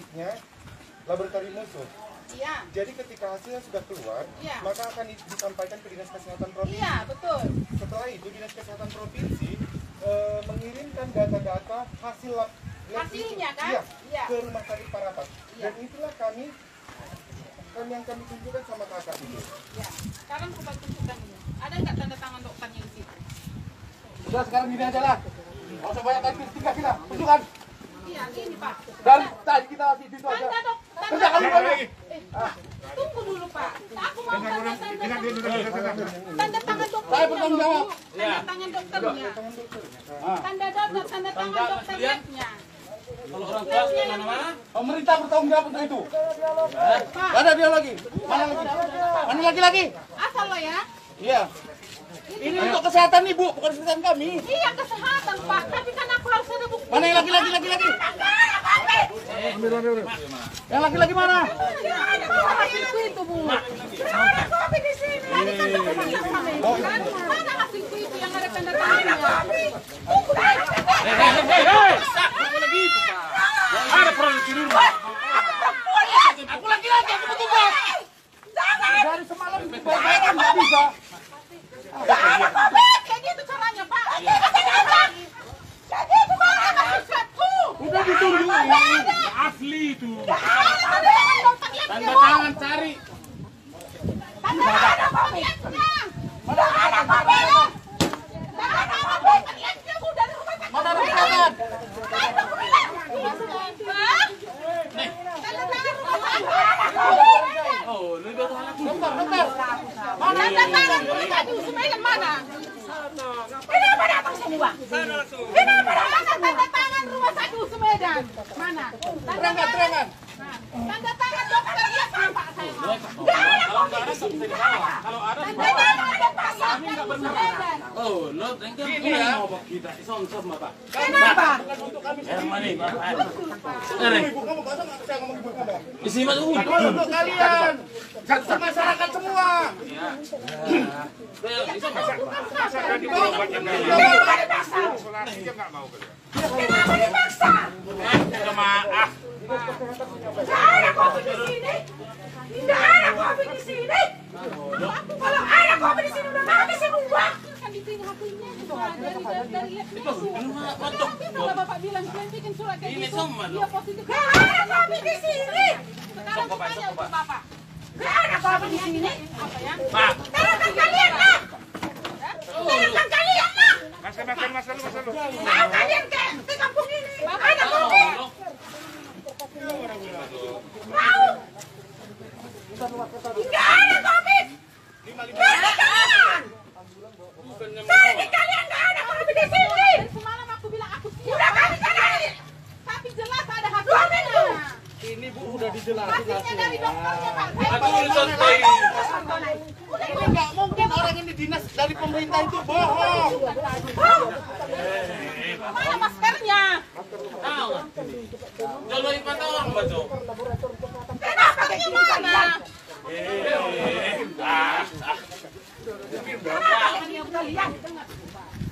hasilnya laboratorium musuh. Iya. Jadi ketika hasilnya sudah keluar, maka akan disampaikan ke Dinas Kesehatan Provinsi. Iya, betul. Setelah itu Dinas Kesehatan Provinsi mengirimkan data-data hasil lab hasilnya kan? Iya, ke Rumah Sakit Parapat. Dan itulah yang kami tunjukkan sama kakak itu. Ya, sekarang coba tunjukkan ini. Ada nggak tanda tangan dokternya di situ? Udah sekarang gini aja lah. Nggak usah banyak tadi tiga kita, tunjukkan. Iya, ini Pak. Dan tadi kita kasih itu aja. Tanda dok. Kerja kali lagi. Tunggu dulu Pak. Aku mau tanda tangan dokter. Saya bertanggung jawab. Tanda tangan dokternya. Tanda tangan dokternya. Kalau orang tua mana-mana? Pemerintah bertanggung jawab untuk itu. Gak ada dia lagi. Mana lagi? Mana lagi? Asal lo ya. Iya. Ini untuk kesehatan ibu, bukan kesehatan kami. Iya kesehatan Pak. Tapi kan aku harus ada bukti. Mana yang laki-laki? Yang laki-laki mana? Itu Bu. Ada kopi di sini. Tadi kan mana hasil itu yang ada tanda tangannya? Tunggu Ada produksi dulu. Aku laki-laki, aku petugas. Dari semalam bayar nggak bisa. kayak gitu caranya Pak. Jadi itu mana hasilku? Udah ditunjuk. Asli itu. Tanda Tangan cari. Tanda tangan kopinya. Mana ada kopinya? Tanda tangan kopinya sudah di rumah sakit. Mana kesehatan? Tanda Oh, lu udah tahu aku. Dokter. Tanda tangan rumah sakit Usmedan mana? Kenapa datang semua? Kenapa datang tanda tangan rumah sakit Usmedan? Mana? Terangan. Tanda tangan dokternya Pak saya mau. Kalau ada Tanda tangan dokter sakit Usmedan. oh, lo tengok ini mau kita isong-isong Bapak. Kenapa? Hermani, Bapak. Ibu kamu masa nggak saya ngomong ibu kamu? Isi mas Untuk kalian, satu masyarakat semua. Kenapa dipaksa? Maaf. Tidak ada kopi di sini. Tidak ada kopi di sini. Kalau ada kopi di sini udah habis semua. Kan di sini hasilnya dari lab itu. Kalau Bapak bilang dia bikin surat kayak gitu, dia positif. Tidak ada kopi di sini. Sekarang aku tanya untuk Bapak. Tidak ada kopi di sini. Apa ya? Pak. Terakan kalian lah. Terakan kalian lah. Mas lu. Nah, kalian ke kampung ini. Ada kopi. Mau? Tidak ada COVID. Berarti kalian. Berarti kalian tidak ada COVID di sini. Semalam aku bilang aku siap. Udah kami cari. Tapi jelas ada hasilnya. Ini Bu udah dijelasin Hasilnya dari dokternya Pak. Aku udah selesai. Ini nggak mungkin orang ini dinas dari pemerintah itu bohong. Mana maskernya? Tahu. Kalau ipan orang baca. Kenapa gimana?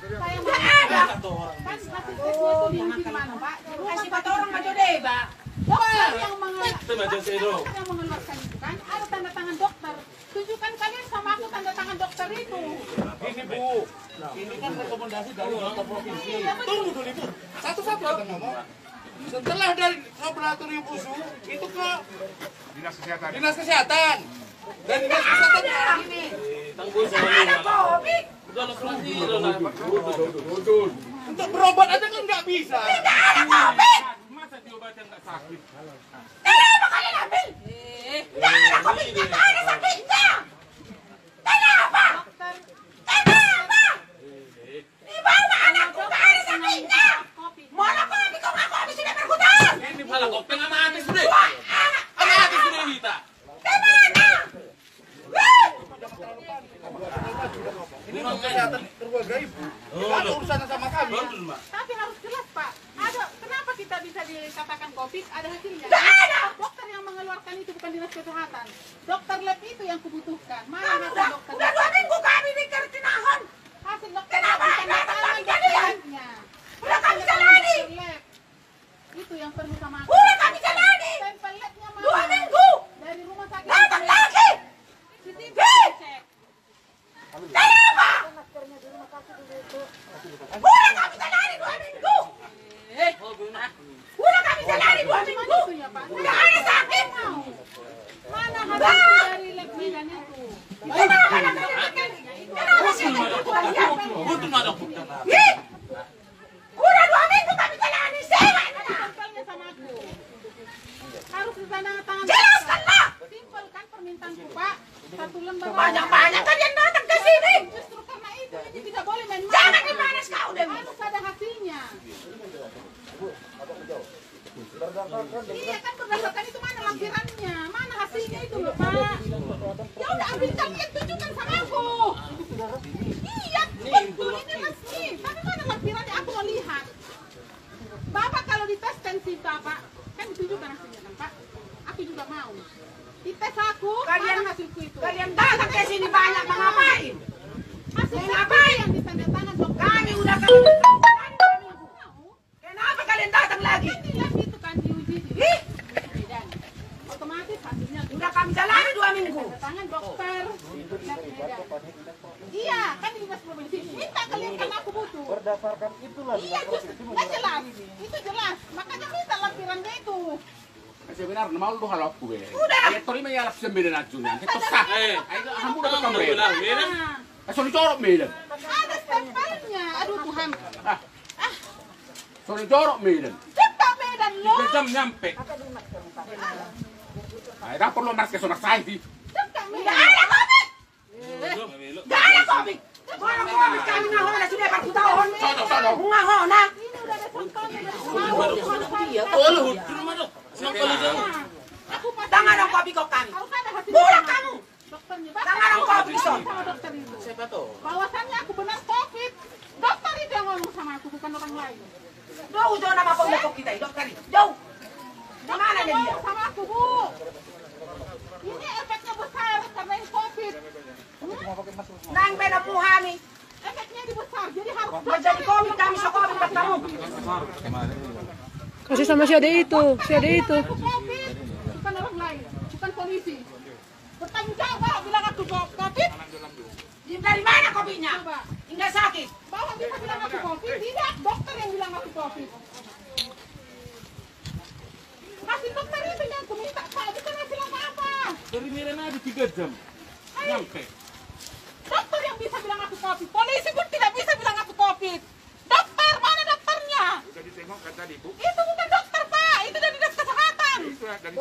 Saya mau ada. Kan hasil tesnya itu di mana Pak? Kasih 4 orang aja deh Pak. Dokter yang mengeluarkan itu kan ada tanda tangan dokter. Tunjukkan kalian sama aku tanda tangan dokter itu. Ini Bu, ini kan rekomendasi dari dokter provinsi. Tunggu dulu Ibu, satu-satu kita ngomong. Setelah dari laboratorium USU itu ke Dinas Kesehatan. Dan Dinas Kesehatan orang ini. Ada COVID. Udah lo selesai lo. Untuk berobat aja kan nggak bisa. Tidak ada COVID. Masa diobatin nggak sakit? Kenapa kalian ambil? Tidak ada COVID, tidak ada sakitnya. Kenapa? Kenapa? Dibawa anakku nggak ada sakitnya. Mana kopi kau ngaku habis sudah berhutang? Ini malah kok tengah habis deh. Wah, Ada habis sudah kita. kemana? Dinas Kesehatan keluarga Ibu. Nggak ada urusan sama kami. Tapi harus jelas Pak. Ada kenapa kita bisa dikatakan COVID? Ada hasilnya. Tidak ada. Dokter yang mengeluarkan itu bukan Dinas Kesehatan. Dokter lab itu yang kubutuhkan. Mana Kami hasil dokter? udah 2 minggu kami di Kertinahan. Hasil dokter. Kenapa bukan nggak tanda kami tangan jadian? dokternya. Udah kami Tanda tangan jalani. dokter lab. Itu yang perlu sama aku. Udah kami jalani. Saya mana aku? Ih! Udah 2 minggu kami jalani sehat. Tempelnya sama aku. Harus ditandatangan. Jelaskanlah. Simpel kan permintaanku, Pak. 1 lembar. Banyak-banyak kalian datang ke sini. Justru karena itu ini tidak boleh main-main. Jangan dimanas kau, Dewi. Harus ada hasilnya. Iya kan berdasarkan itu mana lampirannya, mana hasilnya itu loh Pak. Ya udah ambilkan lihat tunjukkan sama aku. Iya betul ini resmi. Tapi mana lampirannya aku mau lihat. Bapak kalau dites tensi Bapak kan ditunjukkan hasilnya kan Pak. Aku juga mau. Dites aku, Kalian- mana hasilku itu. Kalian datang ke sini banyak mengapain? Hasil ngapain? yang ditandatangan dokter. Kami udah kami datang 2 minggu. Kenapa kalian datang lagi? Kan dilihat itu kan diuji di Ih, Medan. Otomatis hasilnya udah kami jalani 2 minggu. tangan dokter. Iya, kan di dinas provinsi. Minta kalian karena aku butuh. Berdasarkan itulah Iya, nggak jelas. Itu jelas. Makanya minta lampirannya itu. Sebenarnya mau lu halok gue. Udah. Ya tori me yalap sembilan ajunan. Itu sah. Ayo kamu udah ketemu. Bilang, Miren. Nah, Asal corok Miren. ada stempelnya. Aduh Tuhan. Asal corok Miren. Cepat Medan lo. 3 jam nyampe. Ay, dah perlu mas ke sonar saya di. Cepat Tidak Medan. ada COVID. Belum. Tidak ada COVID. Mana COVID kami ngahona sudah 40 tahun. Sono. Ngahona. Ini udah ada sampelnya dari semua. Oh, lu di rumah dong. Sampai lu jauh. Aku pasti. Tangan dong kopi kok kami. Harus ada hasil. Pulang kamu. Dokternya. Tangan dong kopi son. Sama dokter itu. Siapa tuh? Bahwasannya aku benar COVID. Dokter itu yang ngomong sama aku, bukan orang lain. Jauh nama pondok kita, dokter. Jauh. Di mana Dokter dia? ngomong sama aku, Bu. Ini efeknya besar karena ini COVID. Nang beda muhami. Efeknya ini besar, jadi harus Menjadi COVID kami sekolah bertemu. Kasih sama si ade itu, Aku COVID, bukan orang lain, bukan polisi. Bertanggung jawab kalau bilang aku COVID. Dari mana kopinya? Coba, Hingga sakit. bahwa bisa bilang aku COVID, tidak dokter yang bilang aku COVID. Kasih dokter itu yang aku minta, Pak, bukan hasil apa-apa. Dari Miren aja 3 jam. Nyampe. Dokter yang bisa bilang aku COVID, polisi pun tidak bisa bilang aku COVID. Dokter, mana dokternya? Sudah ditengok kan tadi, Bu. Itu bukan dokter, Pak, itu dari dinas kesehatan.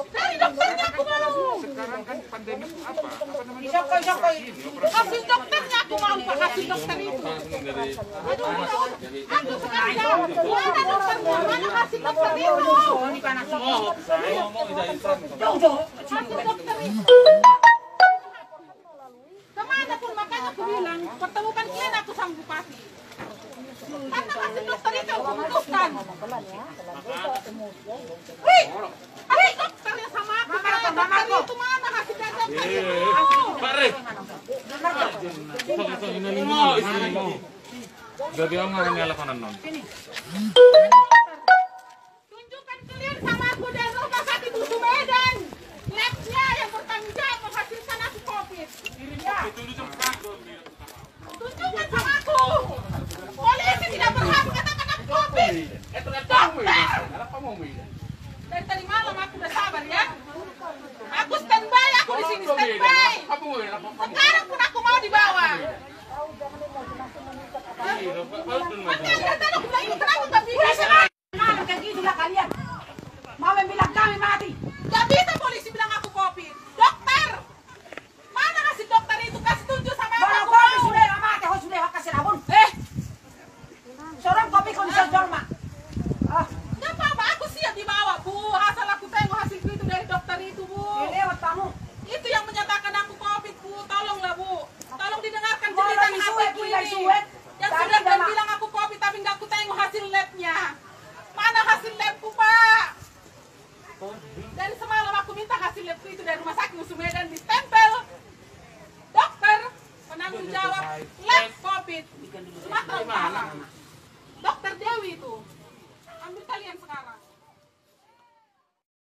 Dari dokternya aku mau. Sekarang kan pandemi apa? Apa namanya? Isokoi. Kasih dokternya aku mau, Pak, kasih dokter itu. Aduh, aku sekarang jawab. Mana dokternya? Mana kasih dokter itu? Jauh. Kasih dokter itu. Kemana pun makanya aku bilang, pertemukan kalian aku sama bupati. Karena kasih dokter itu aku butuhkan. Wih, kasih dokter yang sama aku. Dokter itu mana kasih jajan itu? Pare. Oh, istri mo. Gabi ako nga nalapanan nun. Tunjukkan kalian sama aku dari rumah sakit Usu Medan. Labnya yang bertanggung jawab menghasilkan aku COVID. Tunjukkan sama aku. Polisi tidak berhak mengatakan aku COVID. Dokter. Apa mau Miren? Dari tadi malam aku udah sabar ya. Aku standby, aku di sini standby. Apa mau Miren? Sekarang pun aku mau dibawa. Nanti yang datang aku bilang ini kenapa gak bisa? Mana kayak gitu lah kalian. Mau bilang kami mati. Gak bisa polisi bilang aku COVID. Dokter, mana kasih dokter itu kasih tunjuk sama aku. Kalau Aku kopi mau. sudah mati, harus sudah kasih rabun. Seorang kopi kondisi jorma. Gak apa-apa, aku siap dibawa Bu. Asal aku tengok hasilku itu dari dokter itu Bu. Lewat kamu. Itu yang menyatakan aku COVID Bu. Tolonglah Bu. Tolong didengarkan Kalau cerita disuet, aku tidak ini. suet. Yang Tadi sudah dah, Mak. bilang aku COVID tapi nggak aku tengok hasil labnya. Mana hasil labku Pak? Dari semalam aku minta hasil labku itu dari rumah sakit Usu Medan di stempel. Dokter penanggung jawab lab COVID Sumatera Utara. Dokter Dewi itu. Ambil kalian sekarang.